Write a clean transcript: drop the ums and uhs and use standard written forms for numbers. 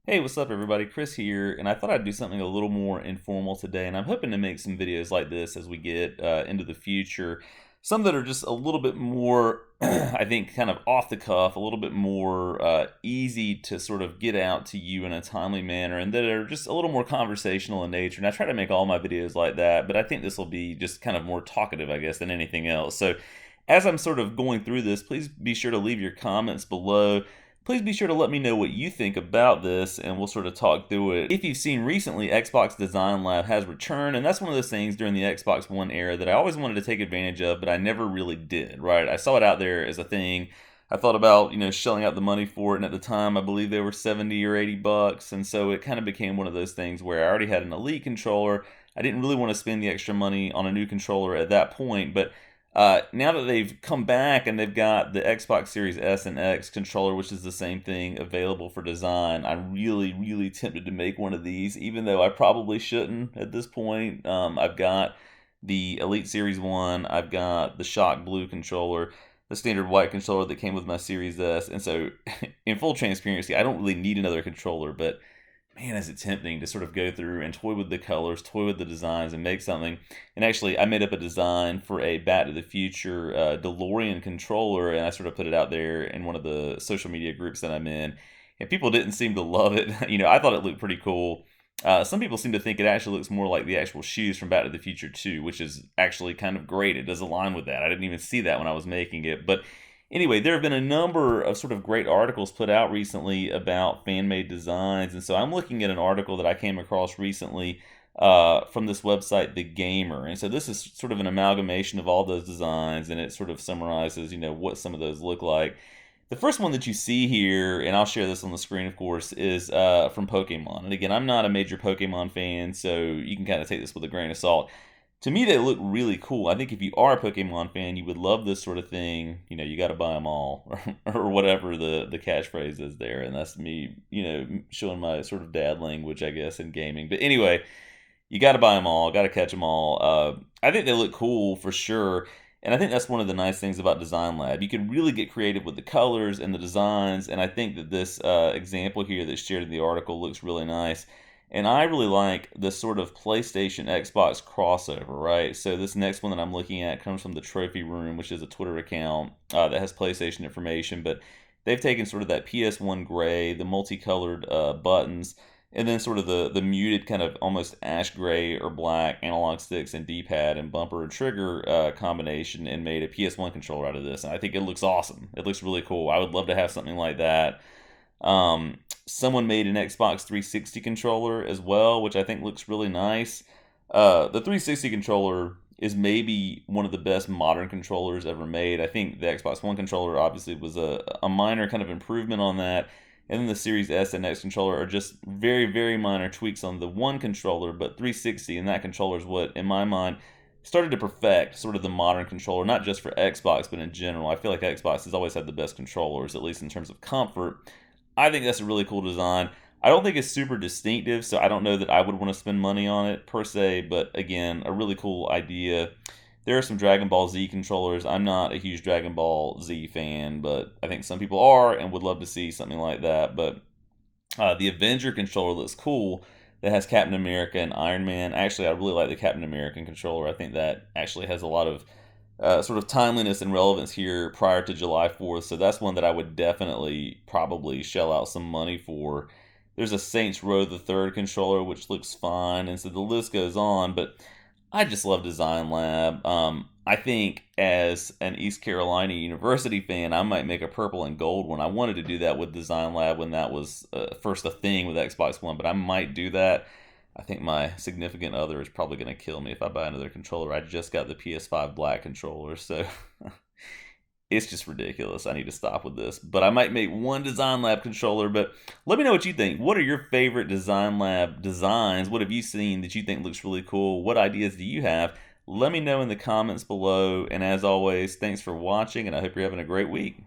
Hey, what's up, everybody? Chris here, and I thought I'd do something a little more informal today, and I'm hoping to make some videos like this as we get into the future. Some that are just a little bit more, I think, kind of off the cuff, a little bit more easy to sort of get out to you in a timely manner, and that are just a little more conversational in nature. And I try to make all my videos like that, but I think this will be just kind of more talkative, I guess, than anything else. So as I'm sort of going through this, please be sure to leave your comments below. Please be sure to let me know what you think about this, and we'll sort of talk through it. If you've seen recently, Xbox Design Lab has returned, and that's one of those things during the Xbox One era that I always wanted to take advantage of, but I never really did, right? I saw it out there as a thing. I thought about, shelling out the money for it, and at the time, I believe they were 70 or 80 bucks, and so it kind of became one of those things where I already had an Elite controller. I didn't really want to spend the extra money on a new controller at that point, but now that they've come back and they've got the Xbox Series S and X controller, which is the same thing, available for design, I'm really, really tempted to make one of these, even though I probably shouldn't at this point. I've got the Elite Series 1, I've got the Shock Blue controller, the standard white controller that came with my Series S, and so in full transparency, I don't really need another controller, but man, is it tempting to sort of go through and toy with the colors, toy with the designs, and make something. And actually, I made up a design for a Back to the Future DeLorean controller, and I sort of put it out there in one of the social media groups that I'm in. And people didn't seem to love it. I thought it looked pretty cool. Some people seem to think it actually looks more like the actual shoes from Back to the Future 2, which is actually kind of great. It does align with that. I didn't even see that when I was making it. But anyway, there have been a number of sort of great articles put out recently about fan-made designs, and so I'm looking at an article that I came across recently from this website, The Gamer, and so this is sort of an amalgamation of all those designs, and it sort of summarizes, what some of those look like. The first one that you see here, and I'll share this on the screen, of course, is from Pokemon. And again, I'm not a major Pokemon fan, so you can kind of take this with a grain of salt. To me, they look really cool. I think if you are a Pokemon fan, you would love this sort of thing. You got to buy them all, or whatever the catchphrase is there. And that's me, showing my sort of dad language, I guess, in gaming. But anyway, you got to buy them all, got to catch them all. I think they look cool for sure. And I think that's one of the nice things about Design Lab. You can really get creative with the colors and the designs. And I think that this example here that's shared in the article looks really nice. And I really like this sort of PlayStation Xbox crossover, right? So this next one that I'm looking at comes from the Trophy Room, which is a Twitter account that has PlayStation information. But they've taken sort of that PS1 gray, the multicolored buttons, and then sort of the muted kind of almost ash gray or black analog sticks and D-pad and bumper and trigger combination, and made a PS1 controller out of this. And I think it looks awesome. It looks really cool. I would love to have something like that. Someone made an Xbox 360 controller as well, which I think looks really nice. The 360 controller is maybe one of the best modern controllers ever made. I think the Xbox One controller obviously was a minor kind of improvement on that. And then the Series S and X controller are just very, very minor tweaks on the one controller, but 360 and that controller is what, in my mind, started to perfect sort of the modern controller, not just for Xbox, but in general. I feel like Xbox has always had the best controllers, at least in terms of comfort. I think that's a really cool design. I don't think it's super distinctive, so I don't know that I would want to spend money on it per se, but again, a really cool idea. There are some Dragon Ball Z controllers. I'm not a huge Dragon Ball Z fan, but I think some people are and would love to see something like that. But the Avenger controller looks cool. That has Captain America and Iron Man. Actually, I really like the Captain American controller. I think that actually has a lot of sort of timeliness and relevance here prior to July 4th. So that's one that I would definitely probably shell out some money for. There's a Saints Row the Third controller, which looks fine. And so the list goes on. But I just love Design Lab. I think as an East Carolina University fan, I might make a purple and gold one. I wanted to do that with Design Lab when that was first a thing with Xbox One, but I might do that. I think my significant other is probably going to kill me if I buy another controller. I just got the PS5 Black controller, so it's just ridiculous. I need to stop with this. But I might make one Design Lab controller. But let me know what you think. What are your favorite Design Lab designs? What have you seen that you think looks really cool? What ideas do you have? Let me know in the comments below. And as always, thanks for watching, and I hope you're having a great week.